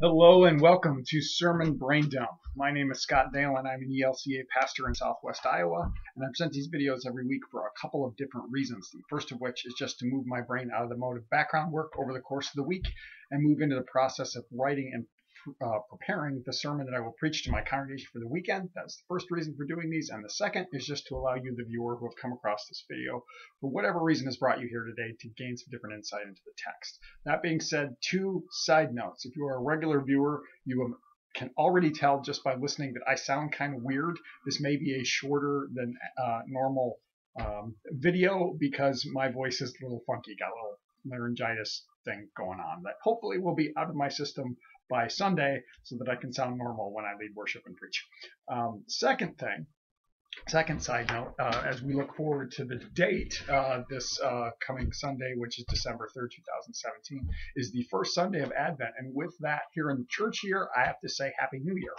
Hello and welcome to Sermon Braindump. My name is Scott Dalen. I'm an ELCA pastor in Southwest Iowa, and I present these videos every week for a couple of different reasons. The first of which is just to move my brain out of the mode of background work over the course of the week and move into the process of writing and preparing the sermon that I will preach to my congregation for the weekend. That's the first reason for doing these, and the second is just to allow you, the viewer who have come across this video, for whatever reason has brought you here today, to gain some different insight into the text. That being said, two side notes. If you are a regular viewer, you can already tell just by listening that I sound kind of weird. This may be a shorter than normal video because my voice is a little funky, got a little laryngitis thing going on that hopefully will be out of my system by Sunday so that I can sound normal when I lead worship and preach. Second side note, as we look forward to the date, this coming Sunday, which is December 3rd, 2017, is the first Sunday of Advent. And with that, here in the church year, I have to say Happy New Year.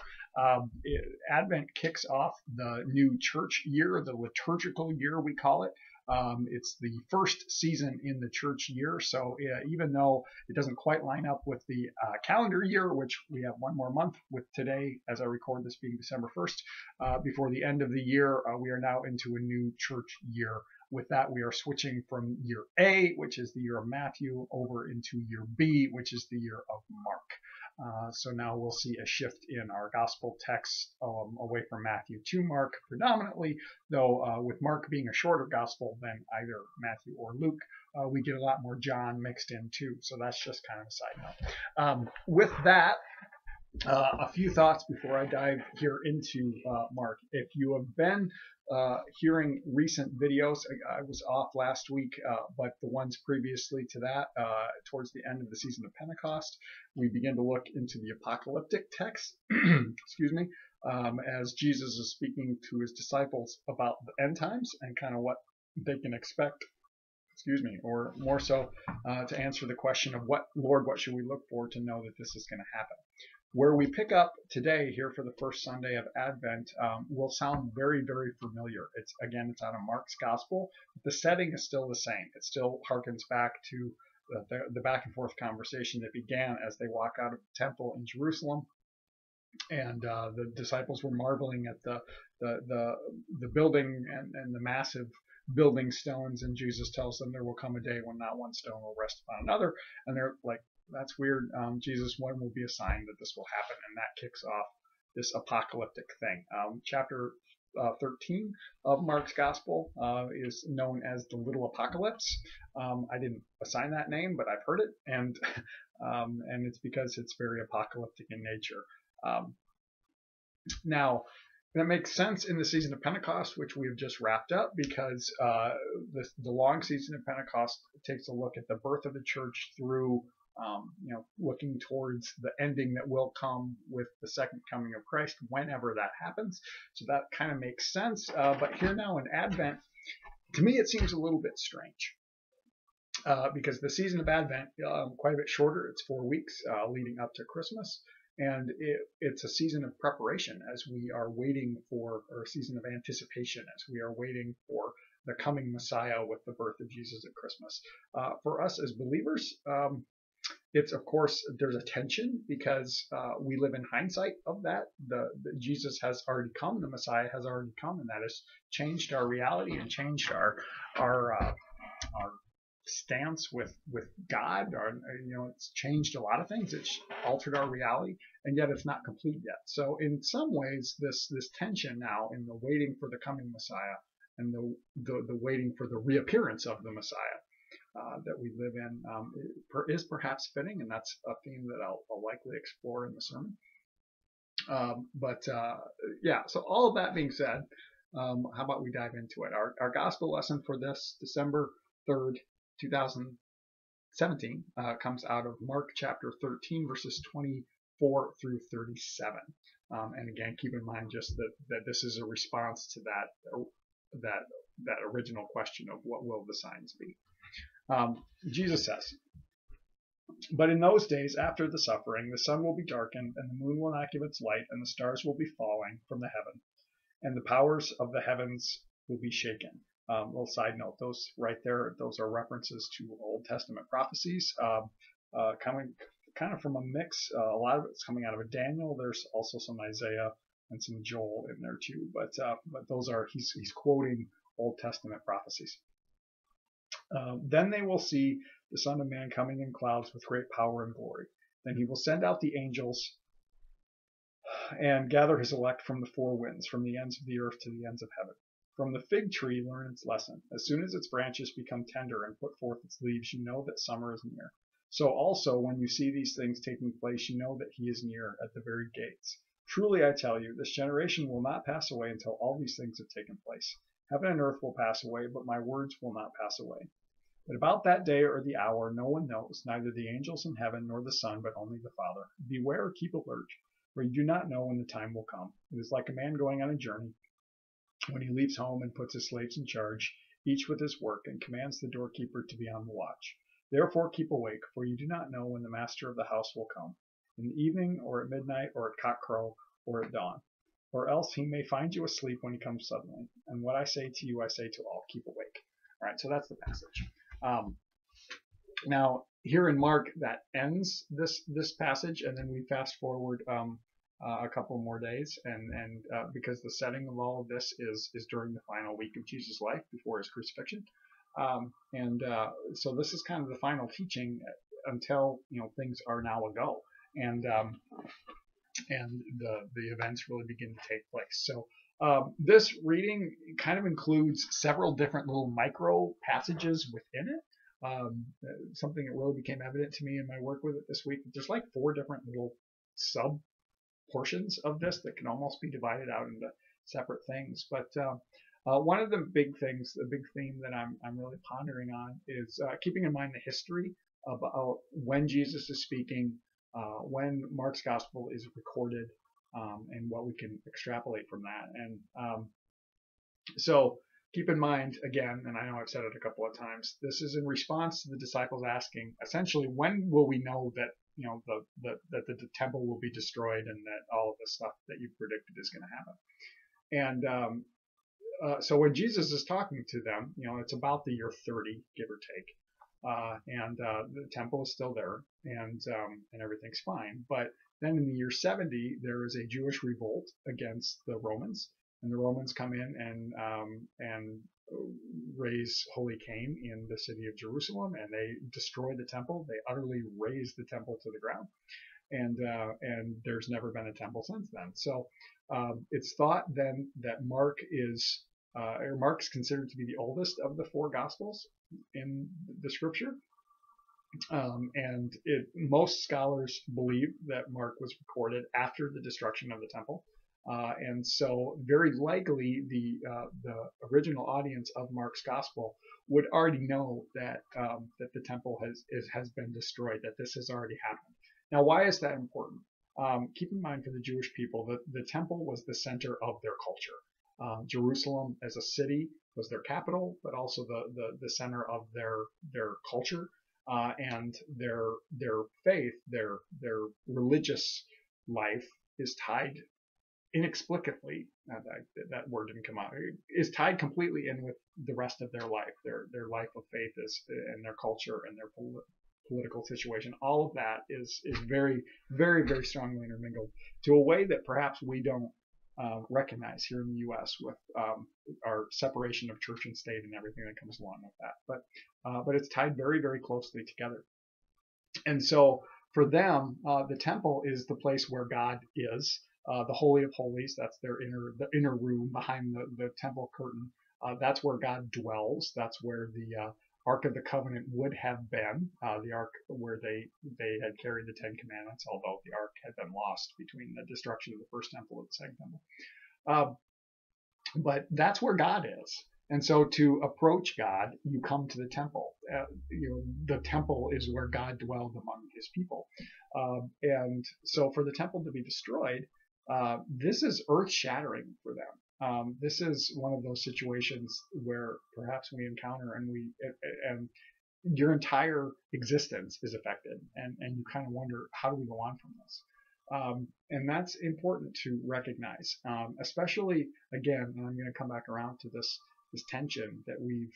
Advent kicks off the new church year, the liturgical year we call it. It's the first season in the church year, so even though it doesn't quite line up with the calendar year, which we have one more month with today, as I record this being December 1st, before the end of the year, we are now into a new church year. With that, we are switching from year A, which is the year of Matthew, over into year B, which is the year of Mark. So now we'll see a shift in our gospel text away from Matthew to Mark predominantly, though with Mark being a shorter gospel than either Matthew or Luke, we get a lot more John mixed in too. So that's just kind of a side note. With that, a few thoughts before I dive here into Mark. If you have been hearing recent videos, I was off last week, but the ones previously to that, towards the end of the season of Pentecost, we begin to look into the apocalyptic text, excuse me, as Jesus is speaking to his disciples about the end times and kind of what they can expect, excuse me, or more so to answer the question of what should we look for to know that this is going to happen. Where we pick up today here for the first Sunday of Advent will sound very, very familiar. It's out of Mark's Gospel. The setting is still the same. It still harkens back to the back and forth conversation that began as they walk out of the temple in Jerusalem, and the disciples were marveling at the building and the massive building stones, and Jesus tells them there will come a day when not one stone will rest upon another, and they're like, that's weird. Jesus, when will be a sign that this will happen? And that kicks off this apocalyptic thing. Chapter 13 of Mark's Gospel is known as the Little Apocalypse. I didn't assign that name, but I've heard it, and it's because it's very apocalyptic in nature. Now, that makes sense in the season of Pentecost, which we have just wrapped up, because the long season of Pentecost takes a look at the birth of the church through looking towards the ending that will come with the second coming of Christ, whenever that happens. So that kind of makes sense. But here now in Advent, to me, it seems a little bit strange. Because the season of Advent, quite a bit shorter. It's 4 weeks leading up to Christmas. And it's a season of preparation as we are waiting for, or a season of anticipation as we are waiting for the coming Messiah with the birth of Jesus at Christmas. For us as believers, it's, of course, there's a tension because we live in hindsight of that. The Jesus has already come, the Messiah has already come, and that has changed our reality and changed our stance with God. It's changed a lot of things. It's altered our reality, and yet it's not complete yet. So in some ways, this tension now in the waiting for the coming Messiah and the waiting for the reappearance of the Messiah that we live in is perhaps fitting, and that's a theme that I'll likely explore in the sermon. So all of that being said, how about we dive into it? Our gospel lesson for this December 3rd, 2017 comes out of Mark chapter 13, verses 24 through 37. And again, keep in mind just that this is a response to that original question of what will the signs be. Jesus says, "But in those days after the suffering, the sun will be darkened, and the moon will not give its light, and the stars will be falling from the heaven, and the powers of the heavens will be shaken." Little side note, those right there, those are references to Old Testament prophecies coming kind of from a mix. A lot of it's coming out of a Daniel. There's also some Isaiah and some Joel in there too. But those are he's quoting Old Testament prophecies. Then they will see the Son of Man coming in clouds with great power and glory. Then he will send out the angels and gather his elect from the four winds, from the ends of the earth to the ends of heaven. From the fig tree learn its lesson. As soon as its branches become tender and put forth its leaves, you know that summer is near. So also, when you see these things taking place, you know that he is near at the very gates. Truly I tell you, this generation will not pass away until all these things have taken place. Heaven and earth will pass away, but my words will not pass away. But about that day or the hour no one knows, neither the angels in heaven nor the Son, but only the Father. Beware, keep alert, for you do not know when the time will come. It is like a man going on a journey, when he leaves home and puts his slaves in charge, each with his work, and commands the doorkeeper to be on the watch. Therefore keep awake, for you do not know when the master of the house will come, in the evening, or at midnight, or at cockcrow, or at dawn. Or else he may find you asleep when he comes suddenly. And what I say to you, I say to all, keep awake. All right, so that's the passage. Now, here in Mark, that ends this passage, and then we fast forward a couple more days, and because the setting of all of this is during the final week of Jesus' life before his crucifixion, so this is kind of the final teaching until things are now a go, and the events really begin to take place. So this reading kind of includes several different little micro passages within it. Something that really became evident to me in my work with it this week. There's like 4 different little sub portions of this that can almost be divided out into separate things. But one of the big things, the big theme that I'm really pondering on is keeping in mind the history about when Jesus is speaking, when Mark's gospel is recorded, and what we can extrapolate from that. And so keep in mind, again, and I know I've said it a couple of times, this is in response to the disciples asking, essentially, when will we know that that the temple will be destroyed and that all of the stuff that you predicted is going to happen? And so when Jesus is talking to them, it's about the year 30, give or take, and the temple is still there, and everything's fine. But then in the year 70, there is a Jewish revolt against the Romans. And the Romans come in and raise Holy Cain in the city of Jerusalem, and they destroy the temple. They utterly raze the temple to the ground, and there's never been a temple since then. So it's thought then that Mark's considered to be the oldest of the 4 Gospels in the Scripture, and most scholars believe that Mark was recorded after the destruction of the temple. And so very likely the original audience of Mark's gospel would already know that the temple has been destroyed, that this has already happened. Now, why is that important? Keep in mind, for the Jewish people, the temple was the center of their culture. Jerusalem as a city was their capital, but also the center of their culture, and their faith, their religious life is tied inexplicably, that word didn't come out, is tied completely in with the rest of their life. Their life of faith is, and their culture and their political situation. All of that is very, very, very strongly intermingled to a way that perhaps we don't recognize here in the U.S. with our separation of church and state and everything that comes along with that. But it's tied very, very closely together. And so for them, the temple is the place where God is. The Holy of Holies, that's the inner room behind the temple curtain. That's where God dwells. That's where the Ark of the Covenant would have been, the Ark where they had carried the 10 Commandments, although the Ark had been lost between the destruction of the first temple and the second temple. But that's where God is. And so to approach God, you come to the temple. The temple is where God dwelled among his people. And so for the temple to be destroyed, this is earth-shattering for them. This is one of those situations where perhaps we encounter and your entire existence is affected, and you kind of wonder, how do we go on from this? And that's important to recognize, especially, again, and I'm going to come back around to this tension that we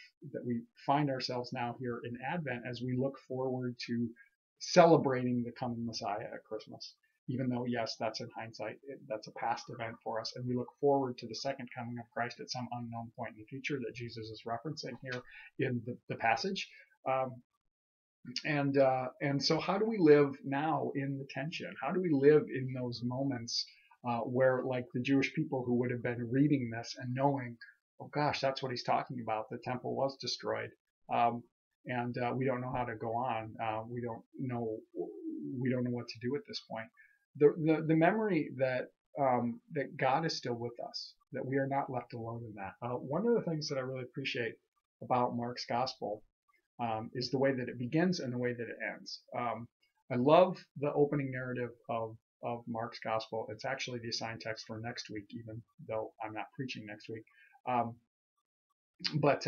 find ourselves now here in Advent as we look forward to celebrating the coming Messiah at Christmas. Even though, yes, that's in hindsight, that's a past event for us, and we look forward to the second coming of Christ at some unknown point in the future that Jesus is referencing here in the passage. And so how do we live now in the tension? How do we live in those moments where, like the Jewish people who would have been reading this and knowing, oh gosh, that's what he's talking about. The temple was destroyed, and we don't know how to go on. We don't know what to do at this point. The memory that that God is still with us, that we are not left alone in that. One of the things that I really appreciate about Mark's gospel is the way that it begins and the way that it ends. I love the opening narrative of Mark's gospel. It's actually the assigned text for next week, even though I'm not preaching next week. But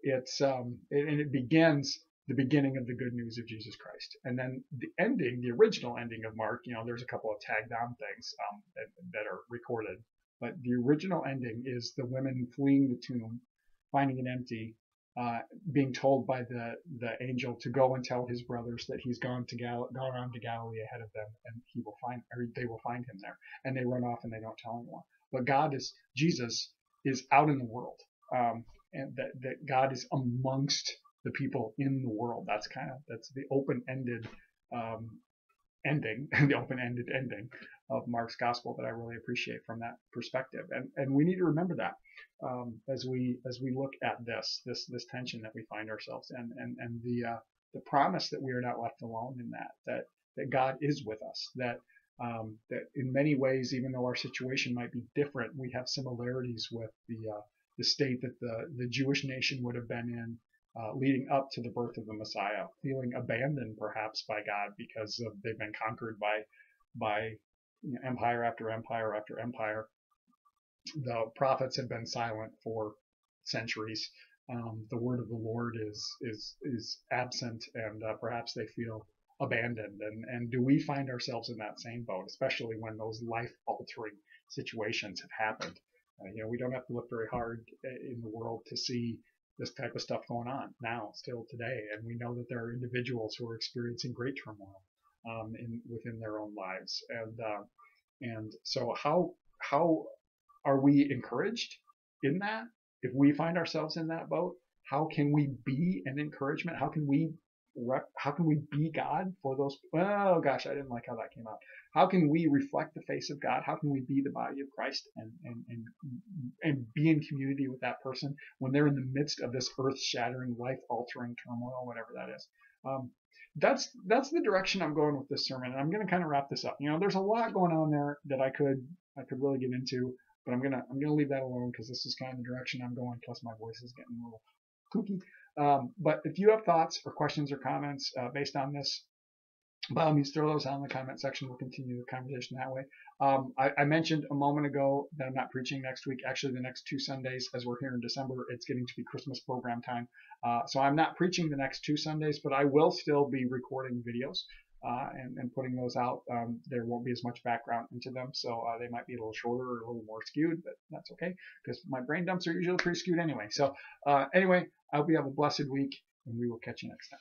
it begins the beginning of the good news of Jesus Christ, and then the ending, the original ending of Mark. There's a couple of tagged on things that are recorded, but the original ending is the women fleeing the tomb, finding it empty, being told by the angel to go and tell his brothers that he's gone on to Galilee ahead of them, and they will find him there. And they run off and they don't tell anyone. But Jesus is out in the world, and that God is amongst the people in the world. That's the open-ended ending, the open-ended ending of Mark's gospel that I really appreciate from that perspective. And we need to remember that as we look at this tension that we find ourselves in, and the promise that we are not left alone in that God is with us, that in many ways, even though our situation might be different, we have similarities with the state that the Jewish nation would have been in leading up to the birth of the Messiah, feeling abandoned perhaps by God because they've been conquered by empire after empire after empire. The prophets have been silent for centuries. The word of the Lord is absent, and perhaps they feel abandoned. And do we find ourselves in that same boat, especially when those life-altering situations have happened? We don't have to look very hard in the world to see this type of stuff going on now, still today, and we know that there are individuals who are experiencing great turmoil within their own lives, and so how are we encouraged in that? If we find ourselves in that boat, how can we be an encouragement? How can we be God for those? Oh gosh, I didn't like how that came out. How can we reflect the face of God? How can we be the body of Christ and be in community with that person when they're in the midst of this earth-shattering, life-altering turmoil, whatever that is? That's the direction I'm going with this sermon, and I'm going to kind of wrap this up. There's a lot going on there that I could really get into, but I'm gonna leave that alone because this is kind of the direction I'm going. Plus, my voice is getting a little kooky. But if you have thoughts or questions or comments based on this, by all means, throw those out in the comment section. We'll continue the conversation that way. I mentioned a moment ago that I'm not preaching next week. Actually, the next 2 Sundays, as we're here in December, it's getting to be Christmas program time. So I'm not preaching the next 2 Sundays, but I will still be recording videos and putting those out. There won't be as much background into them, so they might be a little shorter or a little more skewed, but that's okay because my brain dumps are usually pretty skewed anyway. So anyway, I hope you have a blessed week, and we will catch you next time.